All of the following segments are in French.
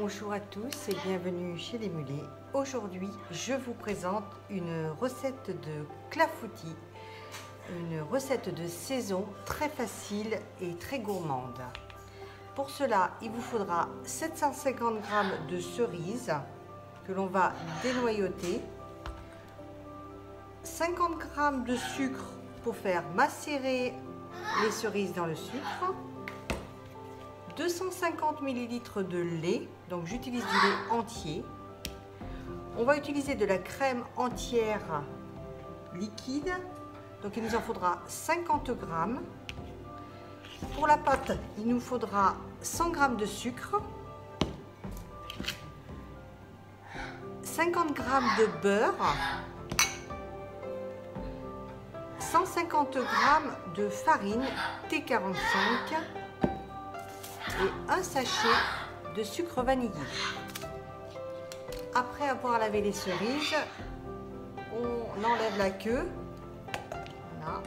Bonjour à tous et bienvenue chez Les Mulets. Aujourd'hui, je vous présente une recette de clafoutis, une recette de saison très facile et très gourmande. Pour cela, il vous faudra 750 g de cerises que l'on va dénoyauter, 50 g de sucre pour faire macérer les cerises dans le sucre, 250 ml de lait, donc j'utilise du lait entier. On va utiliser de la crème entière liquide, donc il nous en faudra 50 g. Pour la pâte, il nous faudra 100 g de sucre, 50 g de beurre, 150 g de farine T45 et un sachet de sucre vanillé. Après avoir lavé les cerises, on enlève la queue. Voilà.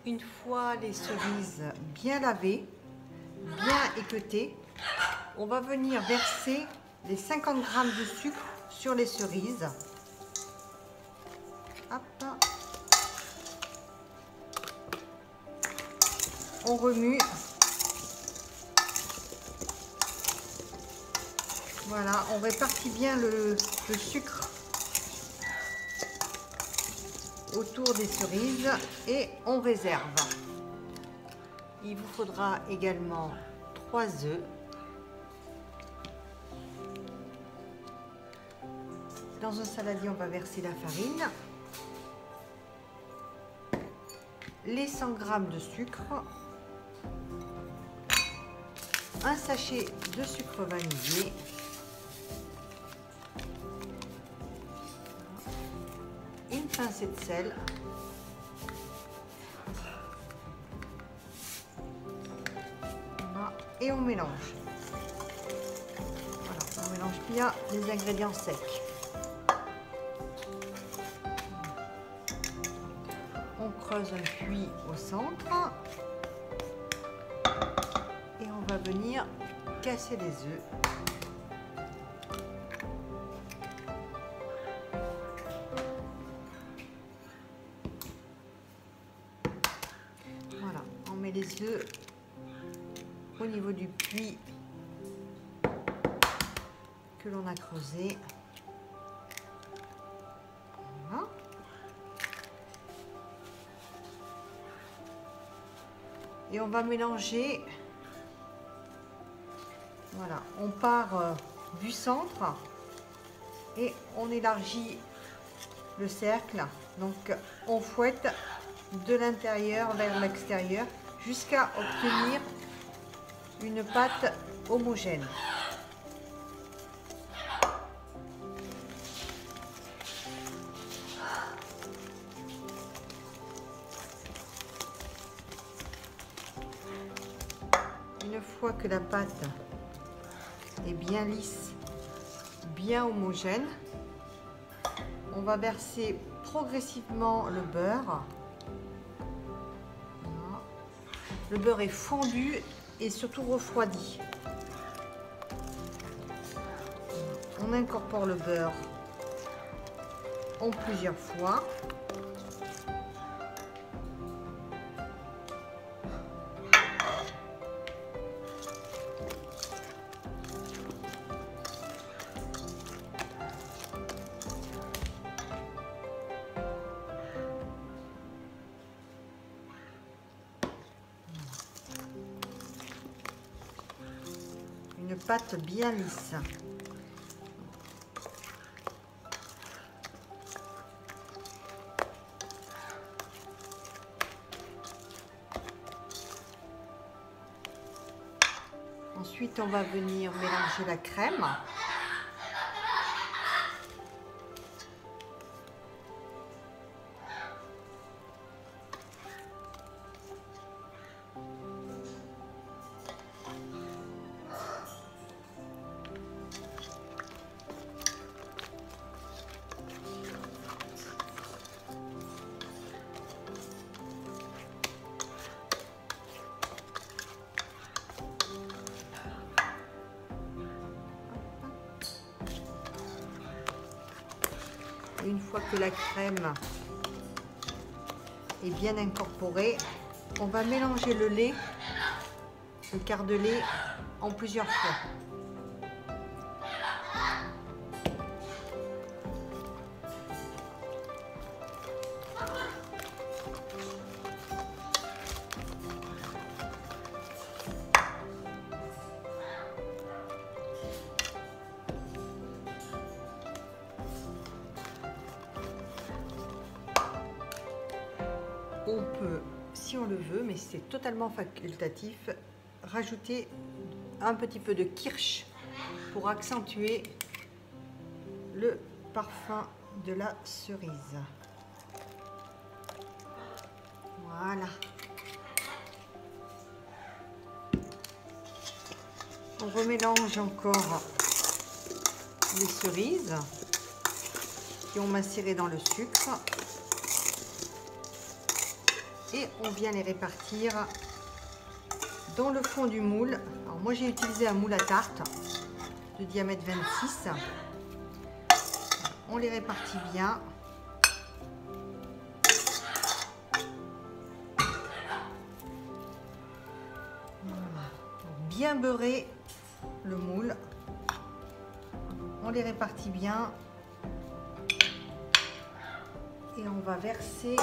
Une fois les cerises bien lavées, bien équeutées, on va venir verser les 50 g de sucre sur les cerises. Hop. On remue. Voilà, on répartit bien le sucre autour des cerises et on réserve. Il vous faudra également 3 œufs. Dans un saladier, on va verser la farine, les 100 g de sucre, un sachet de sucre vanillé, une pincée de sel, voilà, et on mélange. Voilà, on mélange bien les ingrédients secs. On creuse un puits au centre et on va venir casser les œufs. Voilà, on met les œufs au niveau du puits que l'on a creusé. Voilà. Et on va mélanger. Voilà, on part du centre et on élargit le cercle. Donc on fouette de l'intérieur vers l'extérieur jusqu'à obtenir une pâte homogène. Une fois que la pâte est bien lisse, bien homogène, on va verser progressivement le beurre. Voilà. Le beurre est fondu et surtout refroidi. On incorpore le beurre en plusieurs fois. Une pâte bien lisse. Ensuite, on va venir mélanger la crème. fois que la crème est bien incorporée, on va mélanger le lait, le quart de lait, en plusieurs fois. On peut, si on le veut, mais c'est totalement facultatif, rajouter un petit peu de kirsch pour accentuer le parfum de la cerise. Voilà. On remélange encore les cerises qui ont macéré dans le sucre. Et on vient les répartir dans le fond du moule. Alors moi j'ai utilisé un moule à tarte de diamètre 26. On les répartit bien. Voilà. Bien beurrer le moule. On les répartit bien. Et on va verser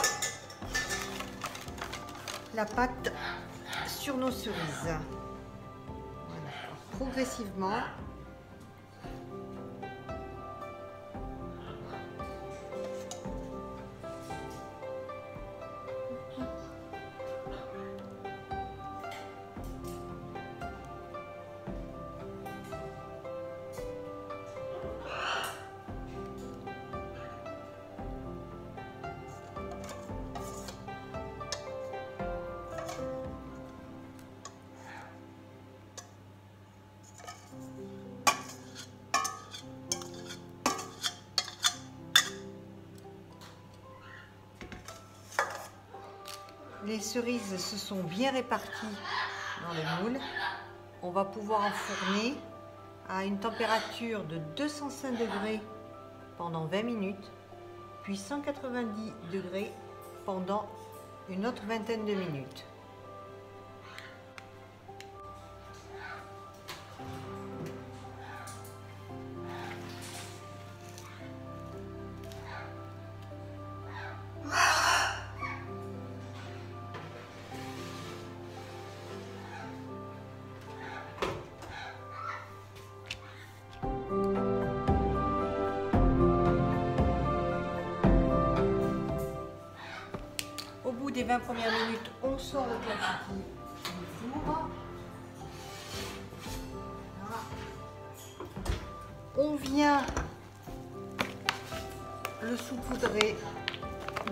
la pâte sur nos cerises. Voilà. Progressivement. Les cerises se sont bien réparties dans le moule. On va pouvoir enfourner à une température de 205 degrés pendant 20 minutes, puis 190 degrés pendant une autre vingtaine de minutes. Au bout des 20 premières minutes, on sort le clafoutis du four. Voilà. On vient le saupoudrer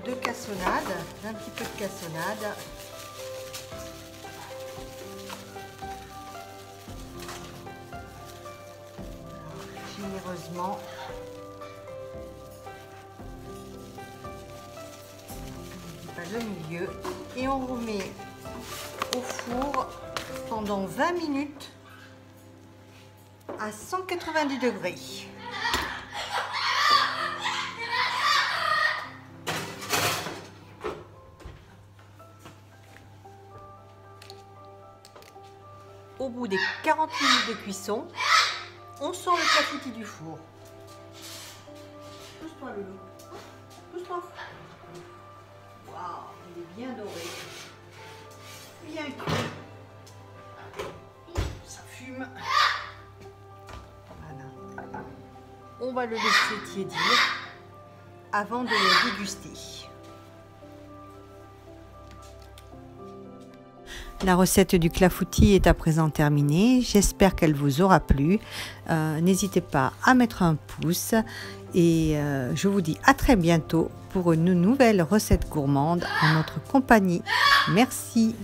de cassonade, d'un petit peu de cassonade. Généreusement. Le milieu et on remet au four pendant 20 minutes à 190 degrés. Au bout des 40 minutes de cuisson, on sort le clafoutis du four. Pousse-toi, Loulou. Pousse-toi. Waouh, il est bien doré, bien cuit, ça fume. Voilà. On va le laisser tiédir avant de le déguster. La recette du clafoutis est à présent terminée. J'espère qu'elle vous aura plu. N'hésitez pas à mettre un pouce et je vous dis à très bientôt pour une nouvelle recette gourmande en notre compagnie. Merci.